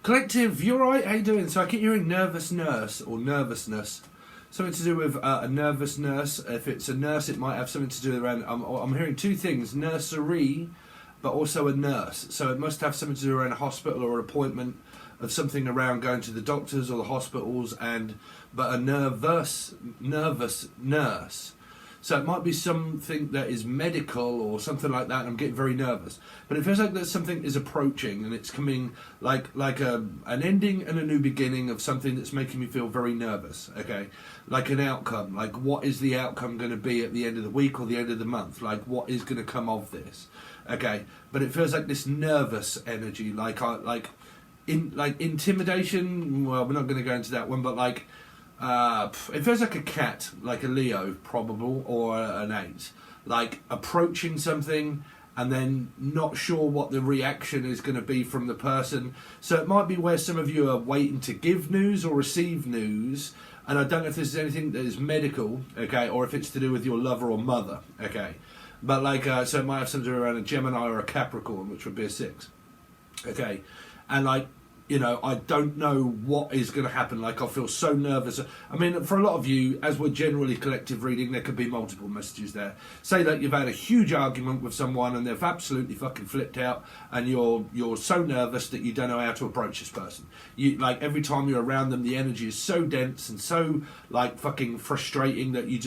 Collective, you're right. How you doing? So I keep hearing nervous nurse or nervousness. Something to do with a nervous nurse. If it's a nurse, it might have something to do around. I'm hearing two things: nursery, but also a nurse. So it must have something to do around a hospital or an appointment of something around going to the doctors or the hospitals, but a nervous nurse. So it might be something that is medical or something like that, and I'm getting very nervous. But it feels like that something is approaching, and it's coming like an ending and a new beginning of something that's making me feel very nervous, okay? Like an outcome, like what is the outcome going to be at the end of the week or the end of the month? Like what is going to come of this, okay? But it feels like this nervous energy, like intimidation. Well, we're not going to go into that one, but like... it feels like a cat, like a Leo, probable, or an 8. Like approaching something and then not sure what the reaction is going to be from the person. So it might be where some of you are waiting to give news or receive news. And I don't know if this is anything that is medical, okay, or if it's to do with your lover or mother, okay. But like, so it might have something to do around a Gemini or a Capricorn, which would be a 6, okay. And like, you know, I don't know what is going to happen. Like, I feel so nervous. I mean, for a lot of you, as we're generally collective reading, there could be multiple messages there. Say that you've had a huge argument with someone and they've absolutely fucking flipped out, and you're so nervous that you don't know how to approach this person. You like every time you're around them, the energy is so dense and so like fucking frustrating that you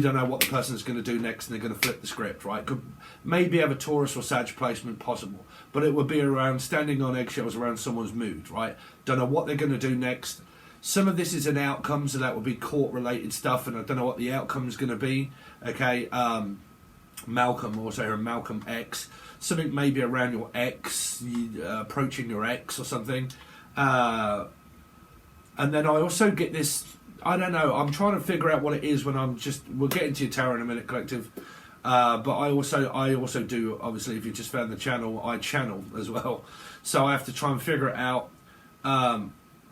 don't know what the person's going to do next, and they're going to flip the script, right? Could maybe have a Taurus or Sag placement possible, but it would be around standing on eggshells around someone's mood, right? Don't know what they're going to do next. Some of this is an outcome, so that would be court-related stuff, and I don't know what the outcome is going to be, okay? Malcolm, also Malcolm X. Something maybe around your ex, approaching your ex or something. And then I also get this, I don't know, I'm trying to figure out what it is when we'll get into your tarot in a minute, collective. But I also do, obviously, if you just found the channel, I channel as well. So I have to try and figure it out.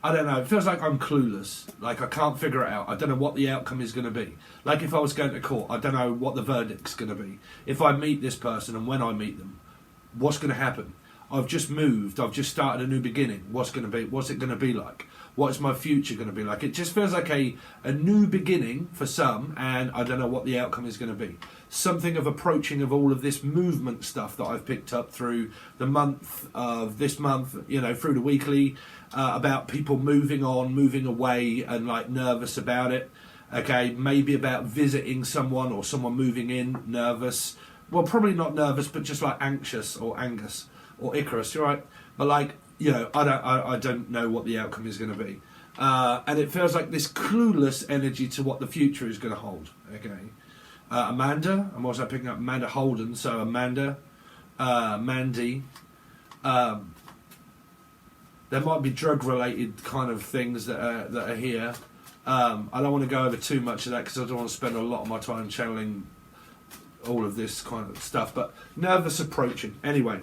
I don't know, it feels like I'm clueless. Like I can't figure it out. I don't know what the outcome is going to be. Like if I was going to court, I don't know what the verdict's going to be. If I meet this person and when I meet them, what's going to happen? I've just moved, I've just started a new beginning. What's it going to be like? What is my future going to be like? It just feels like a new beginning for some, and I don't know what the outcome is going to be. Something of approaching of all of this movement stuff that I've picked up through the month of this month, you know, through the weekly, about people moving on, moving away, and like nervous about it. Okay, maybe about visiting someone or someone moving in, nervous. Well, probably not nervous, but just like anxious or Angus or Icarus, right? But like, you know, I don't know what the outcome is going to be. And it feels like this clueless energy to what the future is going to hold, okay? Amanda, I'm also picking up Amanda Holden, so Amanda, Mandy. There might be drug-related kind of things that are here. I don't want to go over too much of that because I don't want to spend a lot of my time channeling all of this kind of stuff, but nervous approaching. Anyway,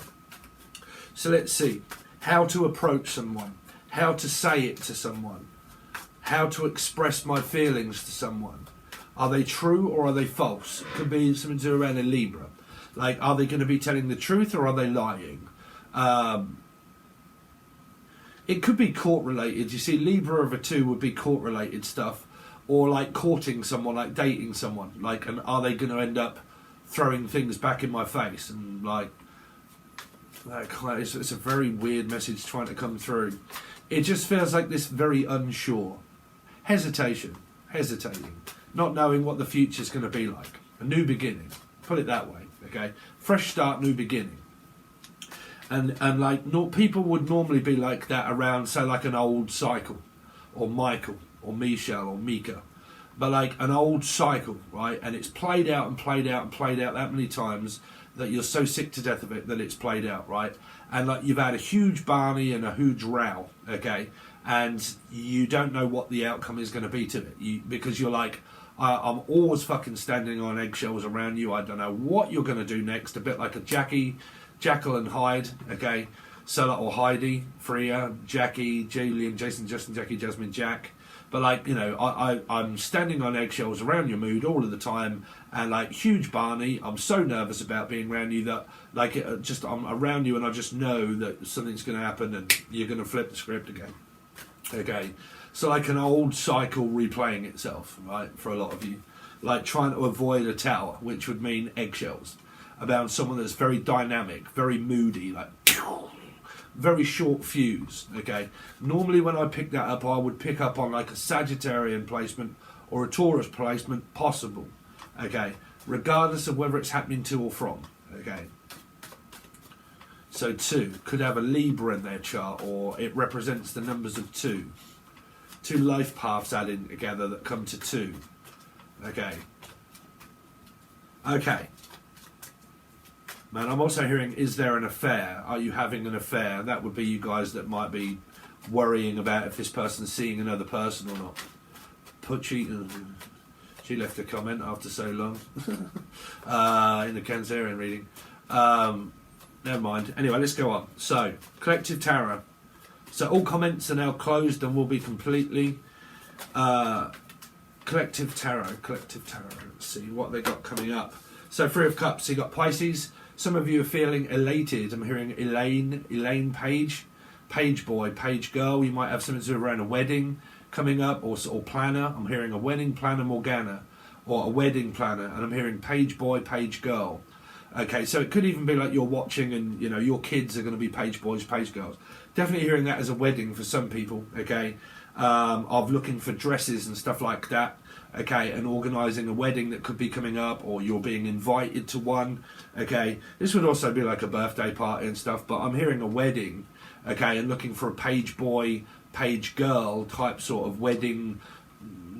so let's see. How to approach someone, how to say it to someone, how to express my feelings to someone. Are they true or are they false? It could be something to do around a Libra. Like, are they going to be telling the truth or are they lying? It could be court-related. You see, Libra of a 2 would be court-related stuff. Or like courting someone, like dating someone. Like, and are they going to end up throwing things back in my face? And like, it's a very weird message trying to come through. It just feels like this very unsure. Hesitating. Not knowing what the future's going to be like. A new beginning. Put it that way, okay? Fresh start, new beginning. And like, people would normally be like that around, say, like an old cycle. Or Michael, or Michelle, or Mika. But like an old cycle, right? And it's played out and played out and played out that many times that you're so sick to death of it that it's played out, right? And like you've had a huge Barney and a huge row, okay? And you don't know what the outcome is going to be to it. Because you're like, I'm always fucking standing on eggshells around you. I don't know what you're going to do next. A bit like a Jekyll and Hyde, okay? So, or Heidi, Freya, Jackie, Julian, Jason, Justin, Jackie, Jasmine, Jack. But like, you know, I'm standing on eggshells around your mood all of the time, and like huge Barney, I'm so nervous about being around you that like I'm around you and I just know that something's going to happen and you're going to flip the script again. Okay, so like an old cycle replaying itself, right, for a lot of you. Like trying to avoid a tower, which would mean eggshells, about someone that's very dynamic, very moody, like very short fuse. Okay, normally when I pick that up, I would pick up on like a Sagittarian placement or a Taurus placement, possible. Okay, regardless of whether it's happening to or from. Okay, so 2 could have a Libra in their chart, or it represents the numbers of 2 life paths added together that come to 2. Okay. Man, I'm also hearing, is there an affair? Are you having an affair? That would be you guys that might be worrying about if this person's seeing another person or not. She left a comment after so long in the Cancerian reading. Never mind. Anyway, let's go on. So, collective tarot. So all comments are now closed and will be completely collective tarot. Let's see what they got coming up. So 3 of Cups, you got Pisces. Some of you are feeling elated. I'm hearing Elaine Page, Page boy, Page girl. You might have something to do around a wedding coming up, or planner. I'm hearing a wedding planner Morgana, or a wedding planner, and I'm hearing Page boy, Page girl. Okay, so it could even be like you're watching and, you know, your kids are going to be page boys, page girls. Definitely hearing that as a wedding for some people, okay? Of looking for dresses and stuff like that, okay? And organising a wedding that could be coming up, or you're being invited to one, okay? This would also be like a birthday party and stuff, but I'm hearing a wedding, okay? And looking for a page boy, page girl type sort of wedding.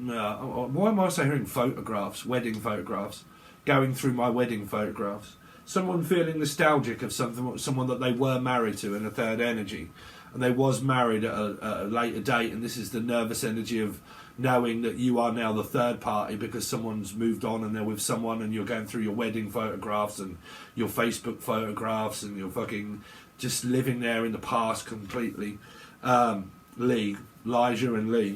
Why am I also hearing photographs, wedding photographs? Going through my wedding photographs. Someone feeling nostalgic of someone that they were married to in a third energy, and they was married at a later date, and this is the nervous energy of knowing that you are now the third party because someone's moved on and they're with someone, and you're going through your wedding photographs and your Facebook photographs, and you're fucking just living there in the past completely. Elijah and Lee.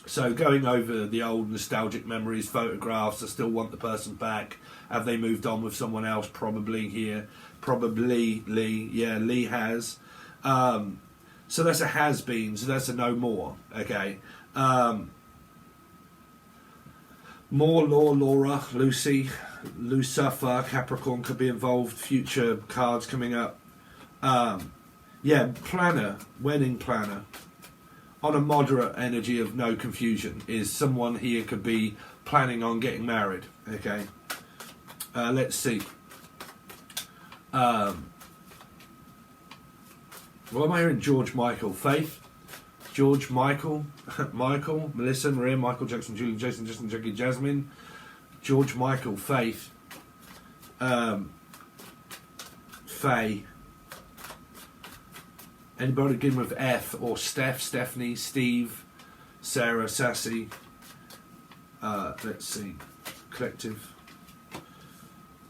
So going over the old nostalgic memories, photographs, I still want the person back. Have they moved on with someone else? Probably here. Probably Lee. Yeah, Lee has. So that's a has-been, so that's a no more. Okay. More Law, Laura, Lucy, Lucifer, Capricorn could be involved. Future cards coming up. Yeah, planner, wedding planner. On a moderate energy of no confusion, is someone here could be planning on getting married. Okay. Let's see. What am I hearing? George Michael, Faith, George Michael, Michael, Melissa, Maria, Michael Jackson, Julie, Jason, Justin, Jackie, Jasmine, George Michael, Faith, Faye. Anybody begin with F, or Steph, Stephanie, Steve, Sarah, Sassy. Let's see. Collective.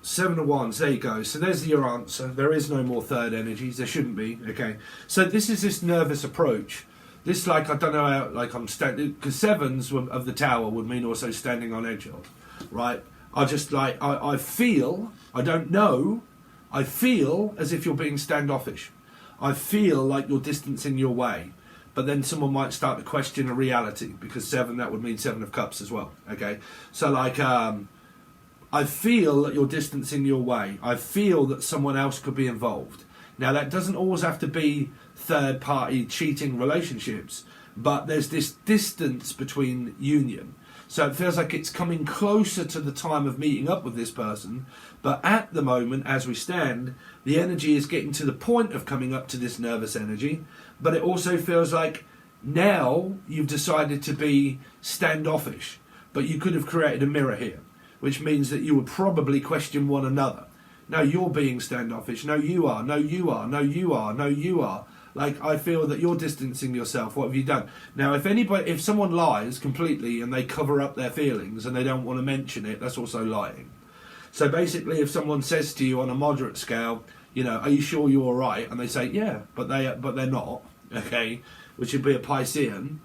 7 of Wands, there you go. So there's your answer. There is no more third energies. There shouldn't be. Okay. So this is this nervous approach. This, like, I don't know how, like, I'm standing, because 7s of the tower would mean also standing on eggshells, right? I just, like, I feel, I don't know, I feel as if you're being standoffish. I feel like you're distancing your way. But then someone might start to question a reality, because 7, that would mean 7 of Cups as well. Okay. So, like, I feel that you're distancing your way. I feel that someone else could be involved. Now, that doesn't always have to be third-party cheating relationships, but there's this distance between union. So it feels like it's coming closer to the time of meeting up with this person, but at the moment, as we stand, the energy is getting to the point of coming up to this nervous energy, but it also feels like now you've decided to be standoffish, but you could have created a mirror here, which means that you would probably question one another. No, you're being standoffish. No, you are. No, you are. No, you are. No, you are. Like, I feel that you're distancing yourself. What have you done? Now, if someone lies completely and they cover up their feelings and they don't want to mention it, that's also lying. So basically, if someone says to you on a moderate scale, you know, are you sure you're all right? And they say, yeah, but they're not. Okay, which would be a Piscean.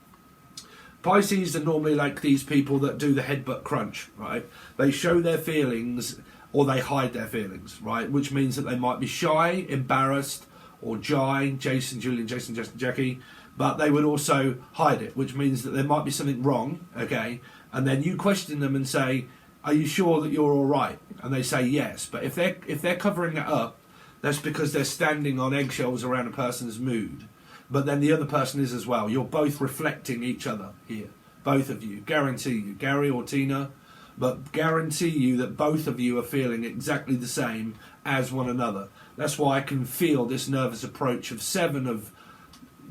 Pisces are normally like these people that do the headbutt crunch, right? They show their feelings or they hide their feelings, right? Which means that they might be shy, embarrassed, or Jason, Julian, Jason, Justin, Jackie, but they would also hide it, which means that there might be something wrong, okay? And then you question them and say, are you sure that you're all right? And they say yes. But if they're covering it up, that's because they're standing on eggshells around a person's mood. But then the other person is as well. You're both reflecting each other here. Both of you. Guarantee you. Gary or Tina. But guarantee you that both of you are feeling exactly the same as one another. That's why I can feel this nervous approach of 7 of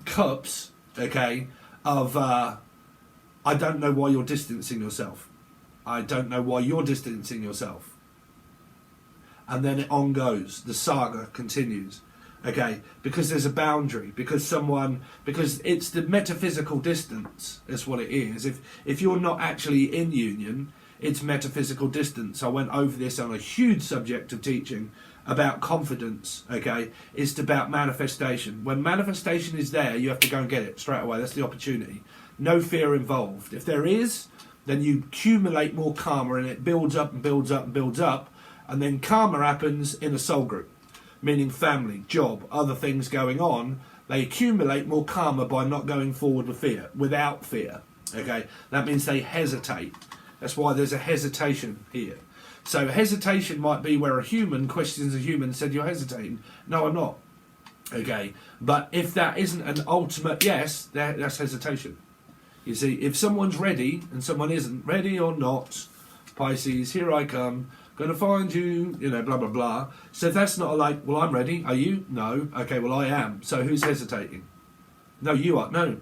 cups, okay, of I don't know why you're distancing yourself. I don't know why you're distancing yourself. And then it on goes. The saga continues. Okay, because there's a boundary, because it's the metaphysical distance, is what it is. If you're not actually in union, it's metaphysical distance. I went over this on a huge subject of teaching about confidence, okay? It's about manifestation. When manifestation is there, you have to go and get it straight away. That's the opportunity. No fear involved. If there is, then you accumulate more karma and it builds up and builds up and builds up, and then karma happens in a soul group. Meaning family, job, other things going on, they accumulate more karma by not going forward with fear, without fear. Okay, that means they hesitate. That's why there's a hesitation here. So hesitation might be where a human questions a human and said, you're hesitating. No, I'm not. Okay, but if that isn't an ultimate yes, that's hesitation. You see, if someone's ready and someone isn't, ready or not, Pisces, here I come, going to find you, you know, blah, blah, blah. So if that's not like, well, I'm ready. Are you? No. Okay, well, I am. So who's hesitating? No, you are. No.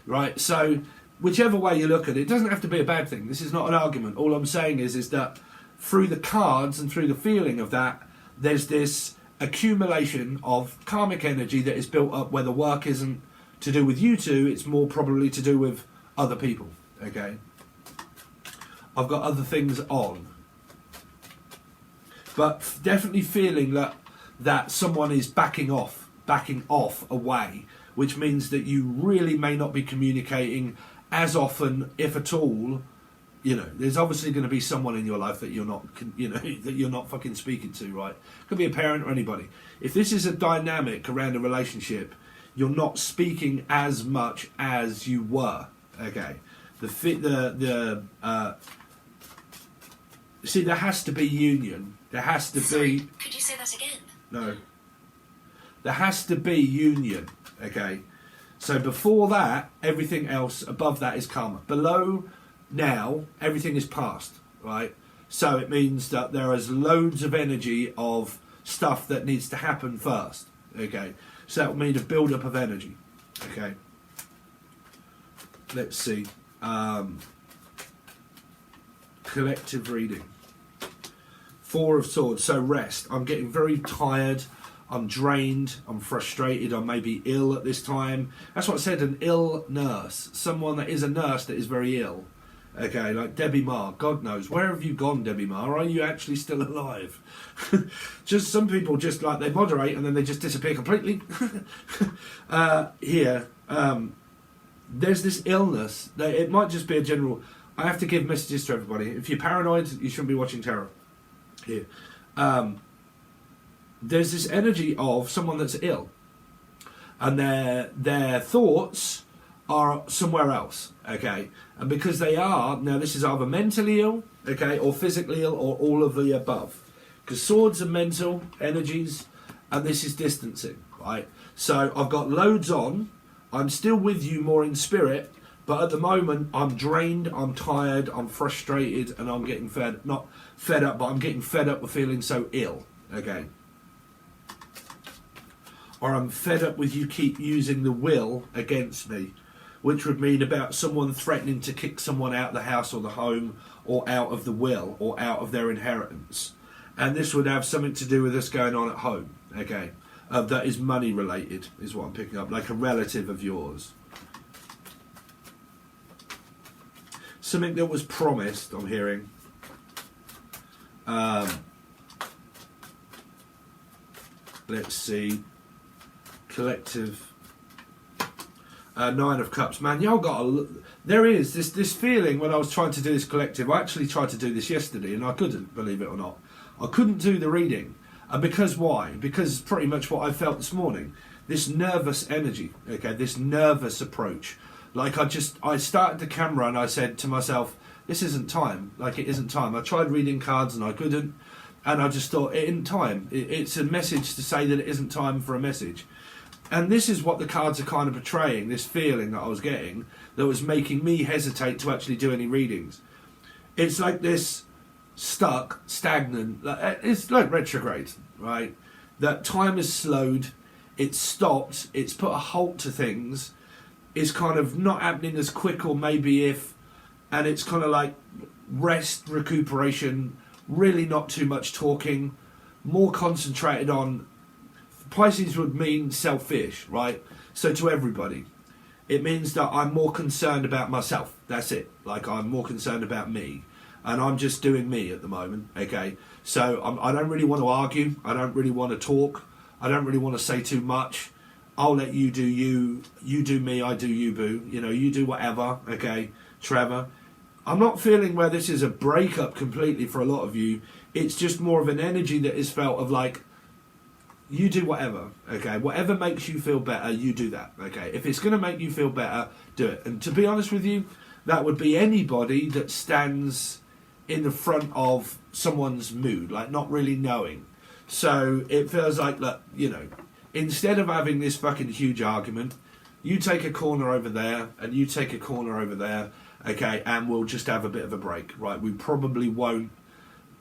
Right? So whichever way you look at it, it doesn't have to be a bad thing. This is not an argument. All I'm saying is that through the cards and through the feeling of that, there's this accumulation of karmic energy that is built up where the work isn't to do with you two, it's more probably to do with other people. Okay? I've got other things on. But definitely feeling that someone is backing off away, which means that you really may not be communicating as often, if at all. You know, there's obviously going to be someone in your life that you're not, you know, that you're not fucking speaking to, right? Could be a parent or anybody. If this is a dynamic around a relationship, you're not speaking as much as you were. Okay, see, there has to be union. There has to be... Could you say that again? No. There has to be union, okay? So before that, everything else above that is karma. Below now, everything is past, right? So it means that there is loads of energy of stuff that needs to happen first, okay? So that will mean a build-up of energy, okay? Let's see. Collective reading. 4 of Swords, so rest. I'm getting very tired, I'm drained, I'm frustrated, I may be ill at this time. That's what I said, an ill nurse. Someone that is a nurse that is very ill. Okay, like Debbie Marr, God knows. Where have you gone, Debbie Marr? Are you actually still alive? Just some people just like, they moderate and then they just disappear completely. Here, there's this illness. It might just be a general... I have to give messages to everybody. If you're paranoid, you shouldn't be watching tarot. Here, there's this energy of someone that's ill, and their thoughts are somewhere else. Okay, and because they are now, this is either mentally ill, okay, or physically ill, or all of the above. Because swords are mental energies, and this is distancing, right? So I've got loads on. I'm still with you more in spirit. But at the moment, I'm drained, I'm tired, I'm frustrated, and I'm getting not fed up, but I'm getting fed up with feeling so ill, okay? Or I'm fed up with you keep using the will against me, which would mean about someone threatening to kick someone out of the house or the home, or out of the will, or out of their inheritance. And this would have something to do with us going on at home, okay? That is money related, is what I'm picking up, like a relative of yours. Something that was promised, I'm hearing. Let's see. Collective. Nine of Cups. Man, y'all got there is this feeling when I was trying to do this collective. I actually tried to do this yesterday and I couldn't, believe it or not. I couldn't do the reading. And because why? Because pretty much what I felt this morning. This nervous energy, okay, this nervous approach. Like I started the camera and I said to myself, this isn't time. Like it isn't time. I tried reading cards and I couldn't. And I just thought, it isn't time. It's a message to say that it isn't time for a message. And this is what the cards are kind of portraying, this feeling that I was getting that was making me hesitate to actually do any readings. It's like this stuck, stagnant, it's like retrograde, right? That time is slowed, it's stopped, it's put a halt to things, it's kind of not happening as quick or maybe if, and it's kind of like rest, recuperation, really not too much talking, more concentrated on. Pisces would mean selfish, right? So to everybody, it means that I'm more concerned about myself. That's it. Like I'm more concerned about me, and I'm just doing me at the moment. Okay, so I don't really want to argue. I don't really want to talk. I don't really want to say too much. I'll let you do you. You do me. I do you, boo. You know, you do whatever. Okay, Trevor. I'm not feeling where this is a breakup completely for a lot of you. It's just more of an energy that is felt of like, you do whatever, okay? Whatever makes you feel better, you do that, okay? If it's going to make you feel better, do it. And to be honest with you, that would be anybody that stands in the front of someone's mood, like not really knowing. So it feels like, look, you know, instead of having this fucking huge argument, you take a corner over there and you take a corner over there, okay? And we'll just have a bit of a break, right? We probably won't,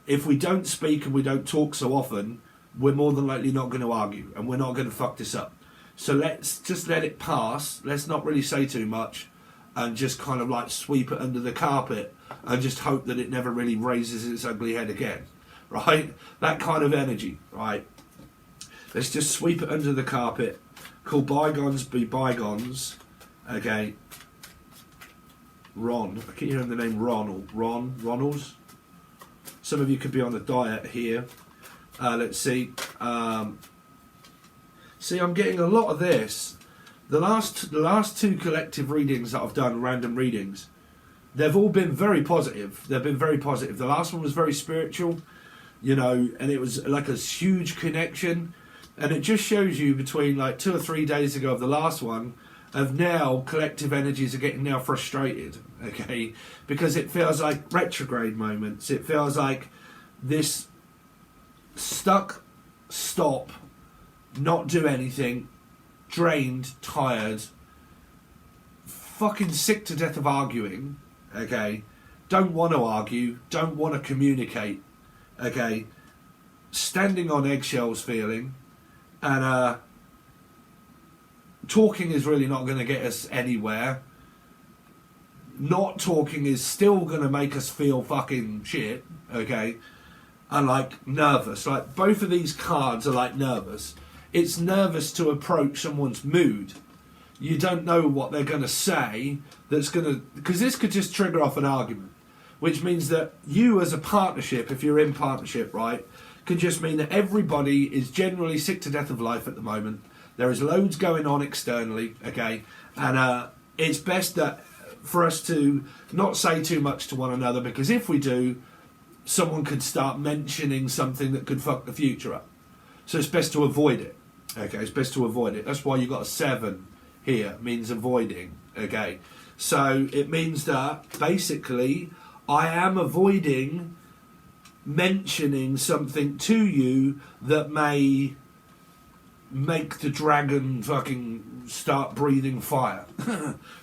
if we don't speak and we don't talk so often, we're more than likely not going to argue and we're not going to fuck this up. So let's just let it pass. Let's not really say too much and just kind of like sweep it under the carpet and just hope that it never really raises its ugly head again, right? That kind of energy, right? Let's just sweep it under the carpet, call bygones be bygones, okay? Ron, I keep hearing the name Ronalds. Some of you could be on a diet here. Let's see. See, I'm getting a lot of this. The last two collective readings that I've done, random readings, they've all been very positive. They've been very positive. The last one was very spiritual, you know, and it was like a huge connection. And it just shows you between like 2 or 3 days ago of the last one, of now collective energies are getting now frustrated, okay? Because it feels like retrograde moments. It feels like this stuck, stop, not do anything, drained, tired, fucking sick to death of arguing, okay? Don't want to argue, don't want to communicate, okay? Standing on eggshells feeling, and talking is really not going to get us anywhere. Not talking is still going to make us feel fucking shit, okay? And like nervous, like both of these cards are like nervous. It's nervous to approach someone's mood. You don't know what they're going to say that's going to, because this could just trigger off an argument, which means that you as a partnership, if you're in partnership, right, could just mean that everybody is generally sick to death of life at the moment. There is loads going on externally, okay, and it's best that for us to not say too much to one another, because if we do, someone could start mentioning something that could fuck the future up. So it's best to avoid it. Okay, it's best to avoid it. That's why you got a 7 here, means avoiding. Okay, so it means that basically I am avoiding mentioning something to you that may make the dragon fucking start breathing fire.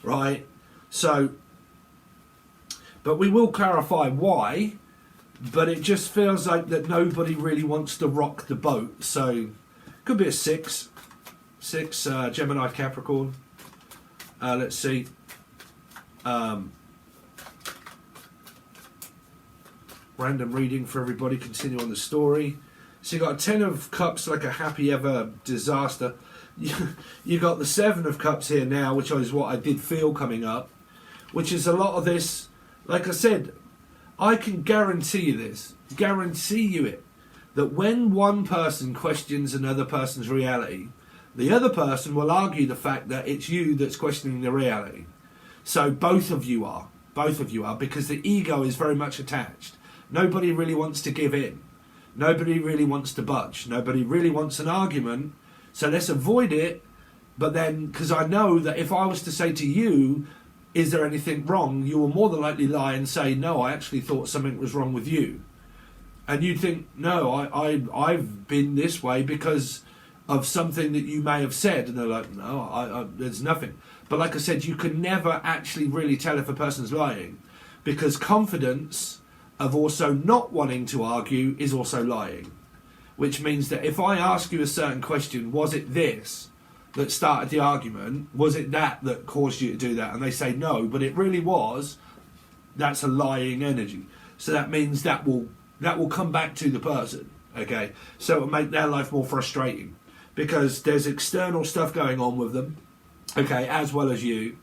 Right? So, but we will clarify why. But it just feels like that nobody really wants to rock the boat. So, could be a 6. Gemini, Capricorn. Let's see. Random reading for everybody. Continue on the story. So you got a 10 of Cups, like a happy ever disaster. You got the 7 of Cups here now, which is what I did feel coming up. Which is a lot of this, like I said, I can guarantee you this, guarantee you it, that when one person questions another person's reality, The other person will argue the fact that it's you that's questioning the reality. So both of you are, because the ego is very much attached. Nobody really wants to give in. Nobody really wants to budge. Nobody really wants an argument. So let's avoid it. But then, because I know that if I was to say to you, is there anything wrong? You will more than likely lie and say, no, I actually thought something was wrong with you. And you'd think, no, I've been this way because of something that you may have said. And they're like, no, there's nothing. But like I said, you can never actually really tell if a person's lying, because confidence of also not wanting to argue is also lying. Which means that if I ask you a certain question, was it this that started the argument? Was it that caused you to do that? And they say no, but it really was. That's a lying energy. So that means that will come back to the person. Okay, so it'll make their life more frustrating because there's external stuff going on with them. Okay, as well as you.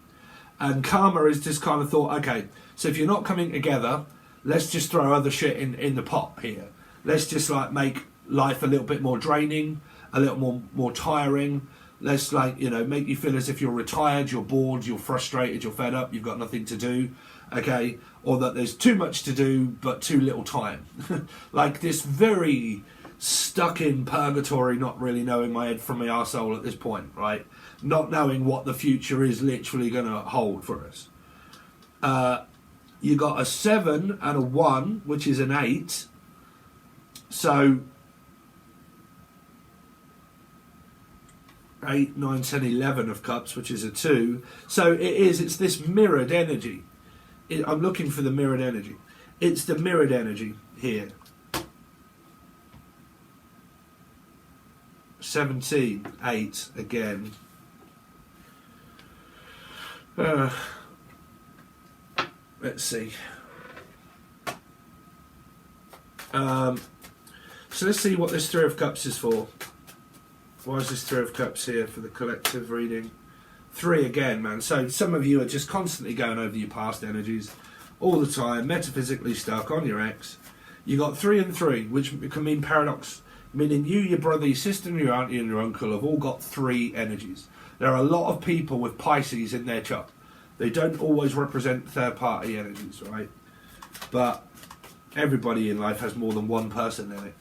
And karma is just kind of thought, okay, so if you're not coming together, let's just throw other shit in the pot here. Let's just like make life a little bit more draining, a little more tiring. Let's make you feel as if you're retired, you're bored, you're frustrated, you're fed up, you've got nothing to do, okay? Or that there's too much to do but too little time. Like this very stuck in purgatory, not really knowing my head from my arsehole at this point, right? Not knowing what the future is literally going to hold for us. You got a 7 and a 1, which is an 8. So 8, 9, 10, 11 of cups, which is a 2. So it's this mirrored energy. I'm looking for the mirrored energy. It's the mirrored energy here. 17, 8 again. Let's see. So let's see what this 3 of cups is for. Why is this 3 of cups here for the collective reading? 3 again, man. So some of you are just constantly going over your past energies all the time, metaphysically stuck on your ex. You got 3 and 3, which can mean paradox, meaning you, your brother, your sister, and your auntie and your uncle have all got 3 energies. There are a lot of people with Pisces in their chart. They don't always represent third-party energies, right? But everybody in life has more than one person in it.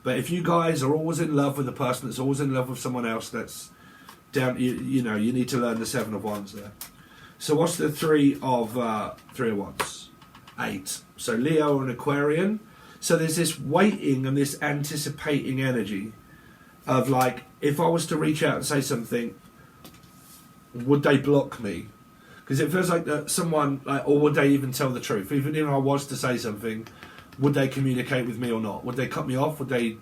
But if you guys are always in love with a person that's always in love with someone else, that's down. You need to learn the 7 of Wands there. So what's the 3 of Wands? 8. So Leo and Aquarian. So there's this waiting and this anticipating energy of like, if I was to reach out and say something, would they block me? Because it feels like that someone, or would they even tell the truth? Even if I was to say something, would they communicate with me or not? Would they cut me off? Would they,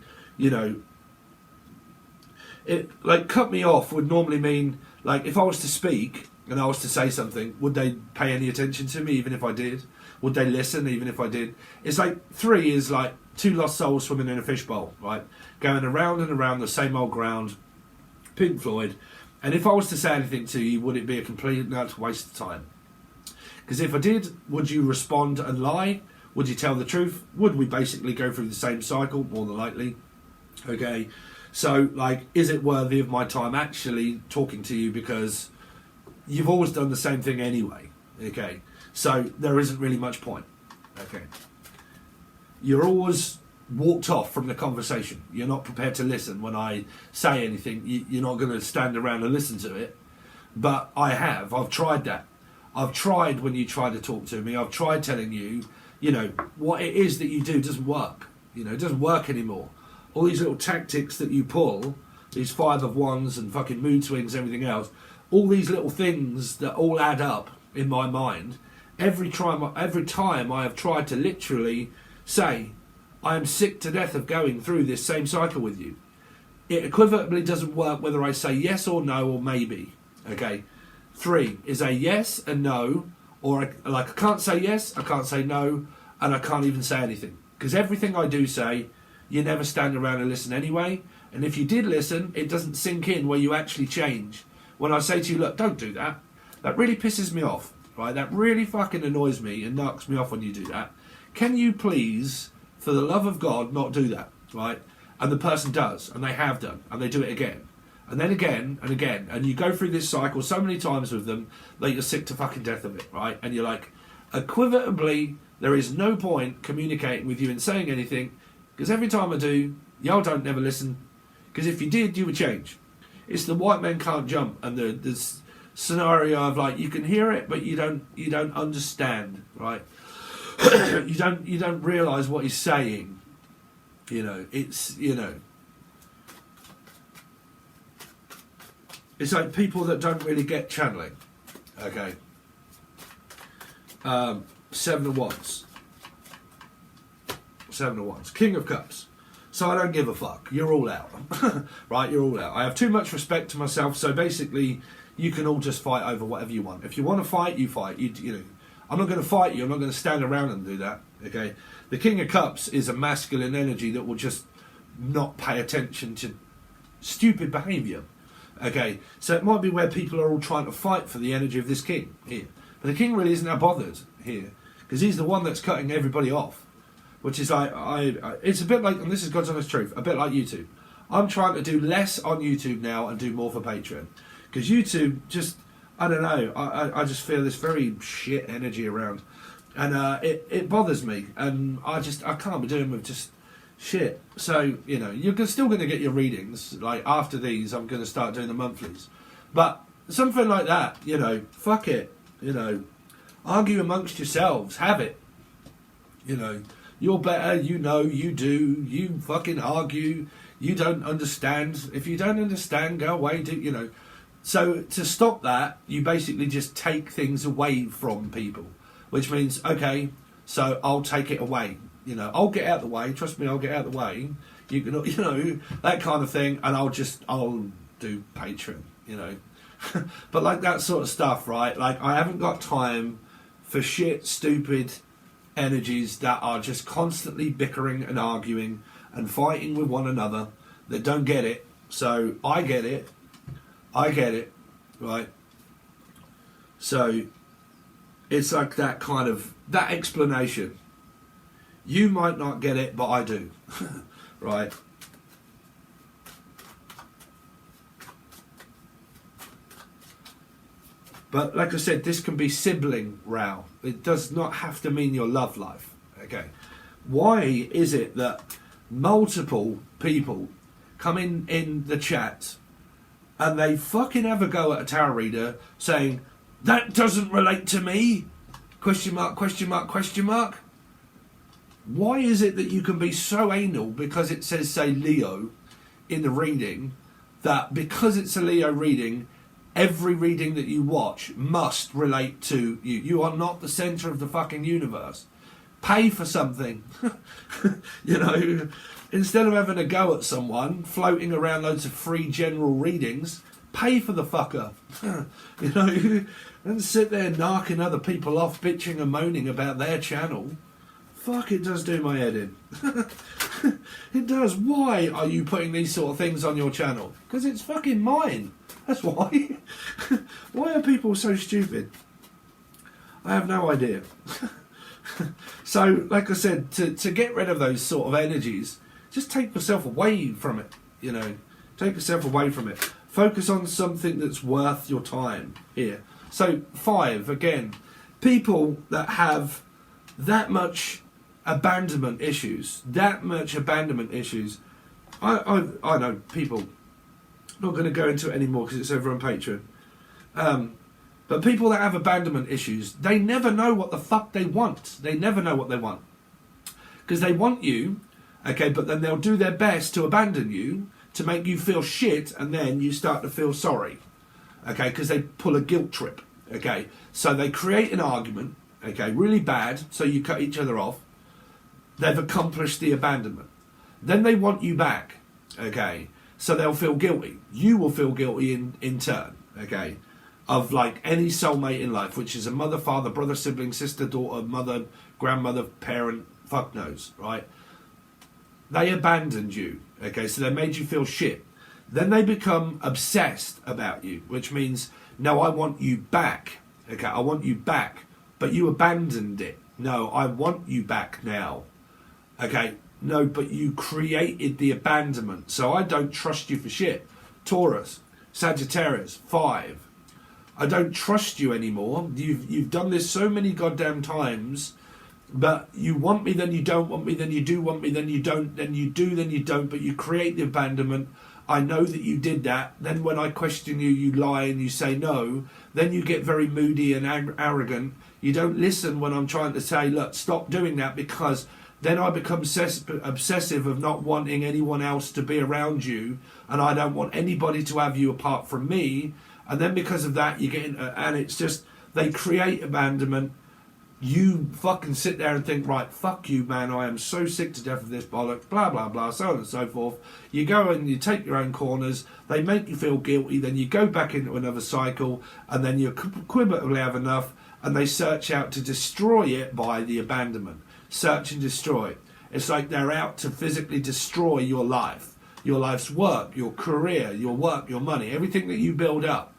cut me off would normally mean, like, if I was to speak and I was to say something, would they pay any attention to me even if I did? Would they listen even if I did? It's like 3 is like 2 lost souls swimming in a fishbowl, right? Going around and around the same old ground, Pink Floyd. And if I was to say anything to you, would it be a complete and utter waste of time? Because if I did, would you respond and lie? Would you tell the truth? Would we basically go through the same cycle? More than likely. Okay. So, like, is it worthy of my time actually talking to you? Because you've always done the same thing anyway. Okay. So, there isn't really much point. Okay. You're always walked off from the conversation. You're not prepared to listen when I say anything. You're not going to stand around and listen to it. But I have. I've tried that. I've tried when you try to talk to me. I've tried telling you, what it is that you do doesn't work. It doesn't work anymore. All these little tactics that you pull, these 5 of Wands and fucking mood swings, everything else, all these little things that all add up in my mind, every time I have tried to literally say, I am sick to death of going through this same cycle with you. It equivalently doesn't work whether I say yes or no or maybe. Okay. 3 is a yes and no, or I can't say yes, I can't say no, and I can't even say anything. Because everything I do say, you never stand around and listen anyway. And if you did listen, it doesn't sink in where you actually change. When I say to you, look, don't do that. That really pisses me off, right? That really fucking annoys me and knocks me off when you do that. Can you please, for the love of God, not do that, right? And the person does, and they have done, and they do it again. and then again and again, and you go through this cycle so many times with them that you're sick to fucking death of it, right? And you're like, equivalently, there is no point communicating with you and saying anything, because every time I do, y'all don't never listen, because if you did, you would change. It's the white men can't jump, and the scenario of like, you can hear it, but you don't understand, right? you don't realise what he's saying. You know, it's it's like people that don't really get channeling. Okay. 7 of Wands. 7 of Wands. King of Cups. So I don't give a fuck. You're all out. Right, you're all out. I have too much respect to myself, so basically you can all just fight over whatever you want. If you want to fight, you fight. You know, I'm not going to fight you. I'm not going to stand around and do that. Okay. The King of Cups is a masculine energy that will just not pay attention to stupid behaviour. Okay. So it might be where people are all trying to fight for the energy of this king here. But the king really isn't that bothered here, because he's the one that's cutting everybody off. Which is like, it's a bit like, and this is God's honest truth, a bit like YouTube. I'm trying to do less on YouTube now and do more for Patreon. Because YouTube just, I don't know, I just feel this very shit energy around. And it bothers me. And I can't be doing with just shit. So, you know, you're still going to get your readings. Like, after these, I'm going to start doing the monthlies. But something like that, you know, fuck it. You know, argue amongst yourselves. Have it. You know, you're better, you know, you do, you fucking argue, you don't understand. If you don't understand, go away, you know. So to stop that, you basically just take things away from people, which means, okay, so I'll take it away. You know, I'll get out the way, trust me, I'll get out the way. You can, you know, that kind of thing, and I'll do Patreon, you know. But like that sort of stuff, right? Like, I haven't got time for shit, stupid energies that are just constantly bickering and arguing and fighting with one another that don't get it. So I get it, right? So it's like that kind of, that explanation. You might not get it, but I do, right? But like I said, this can be sibling row. It does not have to mean your love life. Okay. Why is it that multiple people come in the chat and they fucking have a go at a tarot reader saying, that doesn't relate to me? Question mark, question mark, question mark. Why is it that you can be so anal because it says, say, Leo in the reading, that because it's a Leo reading, every reading that you watch must relate to you? You are not the centre of the fucking universe. Pay for something. You know, instead of having a go at someone, floating around loads of free general readings, pay for the fucker. You know, and sit there narking other people off, bitching and moaning about their channel. Fuck, it does do my head in. It does. Why are you putting these sort of things on your channel? Because it's fucking mine. That's why. Why are people so stupid? I have no idea. So, like I said, to get rid of those sort of energies, just take yourself away from it. You know, take yourself away from it. Focus on something that's worth your time here. So, 5, again, people that have that much abandonment issues, I know people. Not going to go into it anymore because it's over on Patreon. But people that have abandonment issues, they never know what the fuck they want. They never know what they want. Because they want you, okay, but then they'll do their best to abandon you, to make you feel shit, and then you start to feel sorry. Okay, because they pull a guilt trip. Okay, so they create an argument, okay, really bad, so you cut each other off. They've accomplished the abandonment. Then they want you back, okay. So they'll feel guilty. You will feel guilty in turn, okay, of like any soulmate in life, which is a mother, father, brother, sibling, sister, daughter, mother, grandmother, parent, fuck knows, right? They abandoned you, okay, so they made you feel shit. Then they become obsessed about you, which means, no, I want you back, okay, I want you back, but you abandoned it. No, I want you back now, okay. No, but you created the abandonment, so I don't trust you for shit. Taurus, Sagittarius, 5. I don't trust you anymore. You've done this so many goddamn times, but you want me, then you don't want me, then you do want me, then you don't, then you do, then you don't, but you create the abandonment. I know that you did that. Then when I question you, you lie and you say no. Then you get very moody and arrogant. You don't listen when I'm trying to say, look, stop doing that, because then I become obsessive of not wanting anyone else to be around you, and I don't want anybody to have you apart from me. And then because of that, you get into, and it's just, they create abandonment. You fucking sit there and think, right, fuck you, man, I am so sick to death of this bollocks, blah, blah, blah, so on and so forth. You go and you take your own corners, they make you feel guilty, then you go back into another cycle, and then you equivalently have enough, and they search out to destroy it by the abandonment. Search and destroy. It's like they're out to physically destroy your life, your life's work, your career, your work, your money, everything that you build up.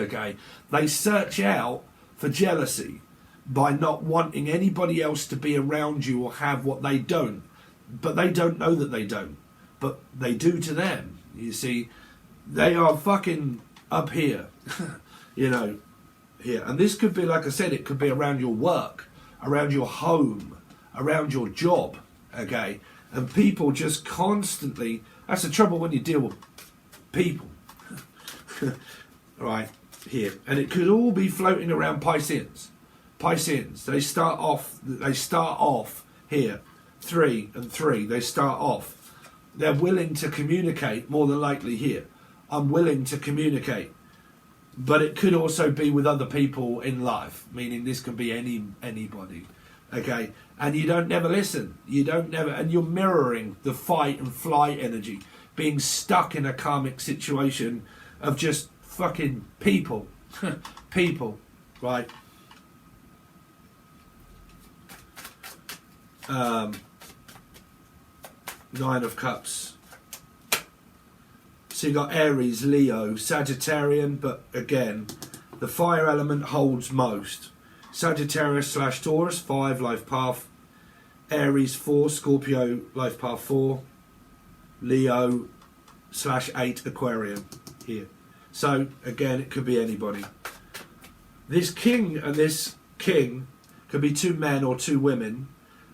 Okay? They search out for jealousy by not wanting anybody else to be around you or have what they don't. But they don't know that they don't. But they do to them. You see, they are fucking up here. You know, here. And this could be, like I said, it could be around your work, around your home, around your job. Okay? And people just constantly... That's the trouble when you deal with people. Right, here. And it could all be floating around Pisceans. Pisceans, they start off here, 3 and 3, they start off. They're willing to communicate, more than likely here. I'm willing to communicate. But it could also be with other people in life, meaning this can be anybody. Okay? And you don't never listen. And you're mirroring the fight and flight energy, being stuck in a karmic situation of just fucking people. People, right? 9 of Cups. So you got Aries, Leo, Sagittarian, but again, the fire element holds most. Sagittarius / Taurus, 5 life path. Aries 4, Scorpio life path 4. Leo / 8 Aquarian here. So again, it could be anybody. This king and this king could be 2 men or 2 women,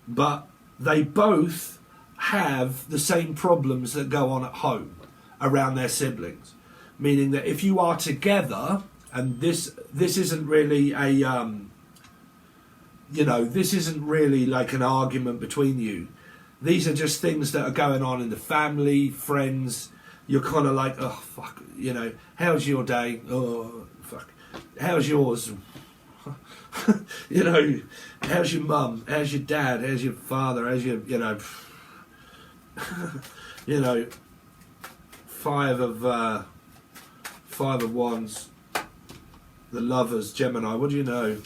but they both have the same problems that go on at home around their siblings. Meaning that if you are together, and this isn't really a this isn't really like an argument between you. These are just things that are going on in the family, friends. You're kind of like, oh fuck, how's your day? Oh fuck, how's yours? How's your mum? How's your dad? How's your father? How's your, 5 of Wands. The Lovers, Gemini. What do you know?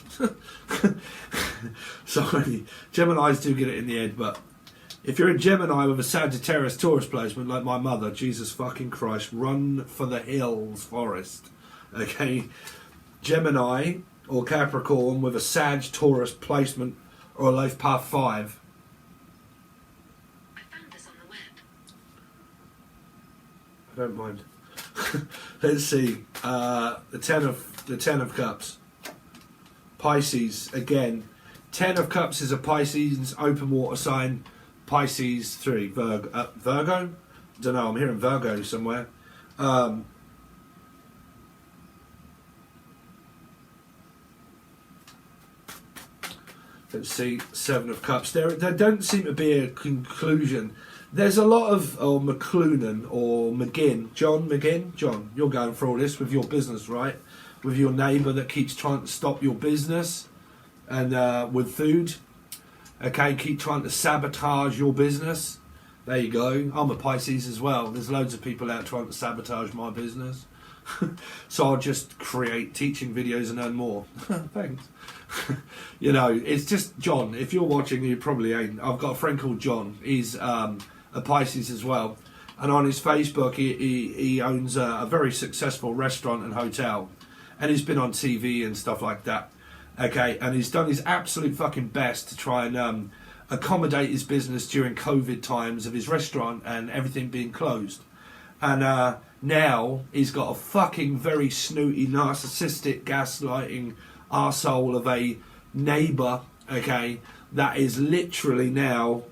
Sorry, Geminis do get it in the head, but if you're a Gemini with a Sagittarius Taurus placement like my mother, Jesus fucking Christ, run for the hills, Forest. Okay, Gemini or Capricorn with a Sag Taurus placement or a life path 5. I found this on the web. I don't mind. Let's see. The 10 of Cups. Pisces again. 10 of Cups is a Pisces open water sign. Pisces 3 Virgo. Virgo? Don't know. I'm hearing Virgo somewhere. Let's see, 7 of Cups. There don't seem to be a conclusion. There's a lot of McLuhan or McGinn. John McGinn? John, you're going for all this with your business, right? With your neighbour that keeps trying to stop your business and with food. Okay, keep trying to sabotage your business. There you go. I'm a Pisces as well. There's loads of people out trying to sabotage my business. So I'll just create teaching videos and earn more. Thanks. It's just John. If you're watching, you probably ain't. I've got a friend called John. He's a Pisces as well. And on his Facebook, he owns a very successful restaurant and hotel. And he's been on TV and stuff like that. Okay, and he's done his absolute fucking best to try and accommodate his business during COVID times of his restaurant and everything being closed. And now he's got a fucking very snooty, narcissistic, gaslighting arsehole of a neighbour, okay, that is literally now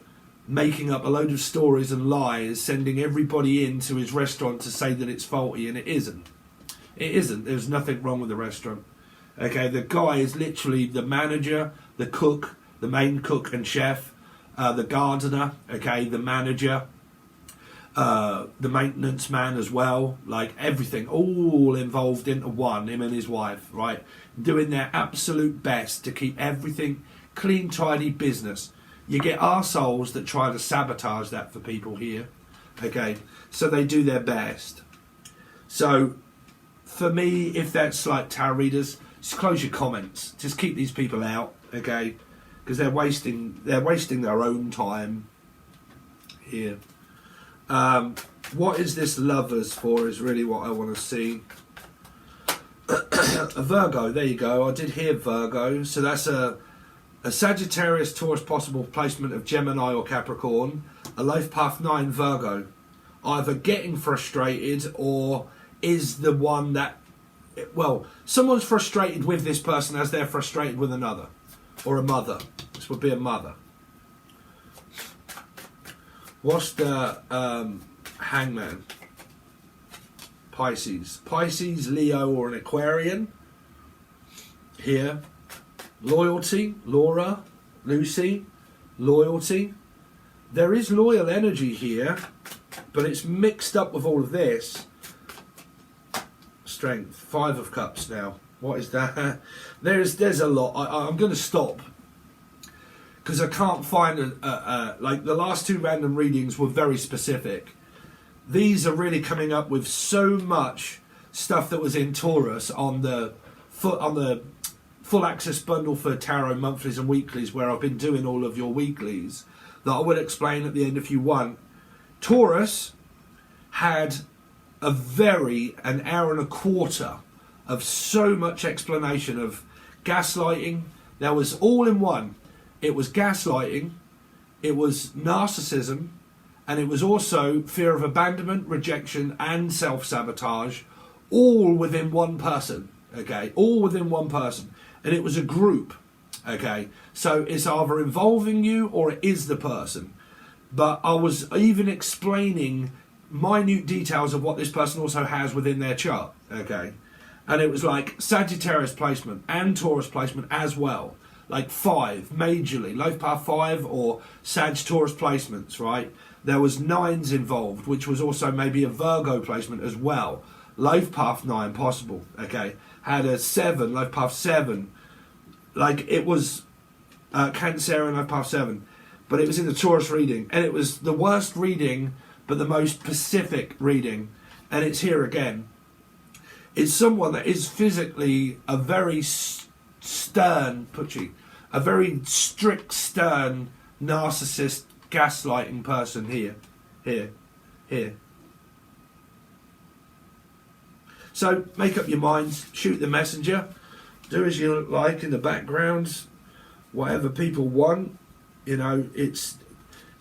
making up a load of stories and lies, sending everybody into his restaurant to say that it's faulty, and it isn't. It isn't. There's nothing wrong with the restaurant. Okay, the guy is literally the manager, the cook, the main cook and chef, the gardener, okay, the manager, the maintenance man as well, like everything, all involved into one, him and his wife, right, doing their absolute best to keep everything clean, tidy business. You get arseholes that try to sabotage that for people here, okay, so they do their best. So for me, if that's like tarot readers, just close your comments, just keep these people out, okay, because they're wasting their own time here. What is this lovers for is really what I want to see. A Virgo, there you go. I did hear Virgo. So that's a Sagittarius, Taurus, possible placement of Gemini or Capricorn. A life path 9 Virgo. Either getting frustrated or is the one that, well, someone's frustrated with this person as they're frustrated with another. Or a mother. This would be a mother. What's the Hangman? Pisces. Pisces, Leo, or an Aquarian. Here. Loyalty. Laura. Lucy. Loyalty. There is loyal energy here, but it's mixed up with all of this. Strength. 5 of Cups now. What is that? There's a lot. I'm going to stop because I can't find like the last 2 random readings were very specific. These are really coming up with so much stuff that was in Taurus on the full access bundle for tarot monthlies and weeklies, where I've been doing all of your weeklies, that I will explain at the end if you want. Taurus had an hour and a quarter of so much explanation of gaslighting. There was all in one. It was gaslighting, it was narcissism, and it was also fear of abandonment, rejection, and self-sabotage, all within one person, okay? All within one person. And it was a group, okay? So it's either involving you or it is the person. But I was even explaining minute details of what this person also has within their chart, okay? And it was like Sagittarius placement and Taurus placement as well. Like 5, majorly. Life path 5 or Sag Taurus placements, right? There was 9s involved, which was also maybe a Virgo placement as well. Life path 9 possible, okay? Had a 7, life path 7. Like it was Cancer and life path 7. But it was in the Taurus reading. And it was the worst reading, but the most specific reading. And it's here again. It's someone that is physically a very stern, a very strict, stern, narcissist, gaslighting person here. So make up your minds, shoot the messenger, do as you like in the background, whatever people want, you know, it's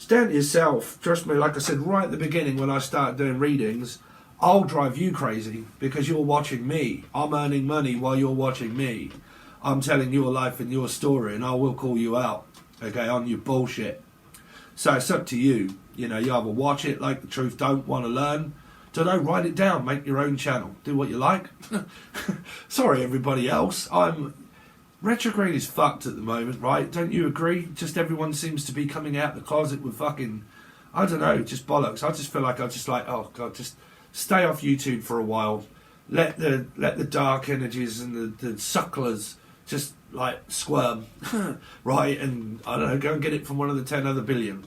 down to yourself. Trust me, like I said right at the beginning when I started doing readings, I'll drive you crazy because you're watching me. I'm earning money while you're watching me. I'm telling your life and your story, and I will call you out, okay, on your bullshit. So it's up to you. You know, you either watch it, like the truth, don't want to learn. Don't know, write it down, make your own channel. Do what you like. Sorry, everybody else. Retrograde is fucked at the moment, right? Don't you agree? Just everyone seems to be coming out the closet with fucking, I don't know, just bollocks. I just feel like oh God, just stay off YouTube for a while. Let the dark energies and the sucklers just like squirm, right? And I don't know, go and get it from one of the 10 other billion.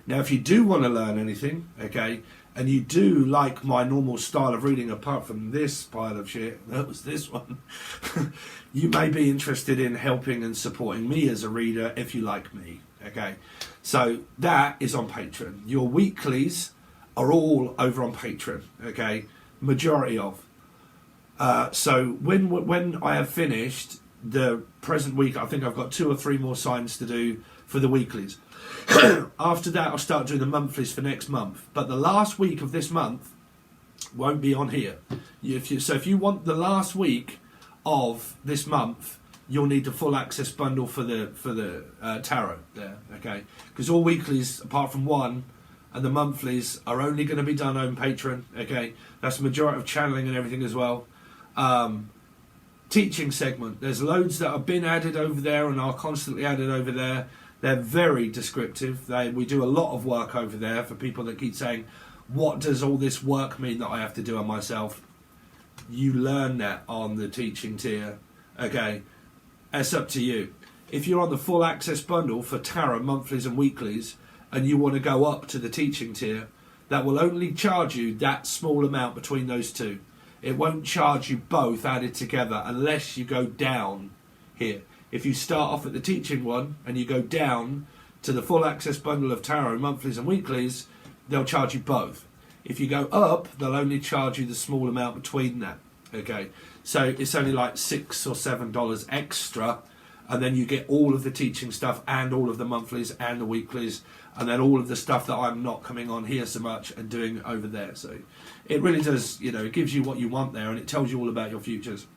Now, if you do want to learn anything, okay, and you do like my normal style of reading, apart from this pile of shit, that was this one, you may be interested in helping and supporting me as a reader if you like me, okay? So that is on Patreon. Your weeklies are all over on Patreon, okay? Majority of. So when I have finished the present week, I think I've got 2 or 3 more signs to do for the weeklies. After that, I'll start doing the monthlies for next month. But the last week of this month, won't be on here. So if you want the last week of this month, you'll need the full access bundle for the tarot there, okay? Because all weeklies, apart from one, and the monthlies are only going to be done on Patron, okay? That's the majority of channeling and everything as well. Teaching segment, there's loads that have been added over there and are constantly added over there. They're very descriptive. We do a lot of work over there for people that keep saying, what does all this work mean that I have to do on myself? You learn that on the teaching tier, okay? It's up to you. If you're on the full access bundle for tarot monthlies and weeklies, and you want to go up to the teaching tier, that will only charge you that small amount between those two. It won't charge you both added together unless you go down here. If you start off at the teaching one and you go down to the full access bundle of tarot monthlies and weeklies, they'll charge you both. If you go up, they'll only charge you the small amount between that. Okay, so it's only like $6 or $7 extra, and then you get all of the teaching stuff and all of the monthlies and the weeklies, and then all of the stuff that I'm not coming on here so much and doing over there. So it really does, it gives you what you want there, and it tells you all about your futures.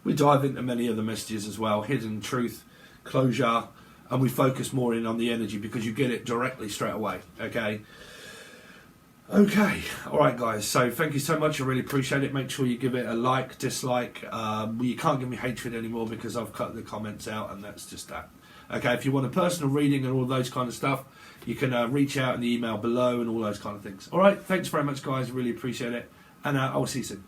We dive into many other messages as well, hidden truth, closure, and we focus more in on the energy because you get it directly straight away, okay? Okay, alright guys, so thank you so much, I really appreciate it. Make sure you give it a like, dislike. You can't give me hatred anymore because I've cut the comments out, and that's just that. Okay, if you want a personal reading and all those kind of stuff, you can reach out in the email below and all those kind of things. Alright, thanks very much guys, really appreciate it, and I'll see you soon.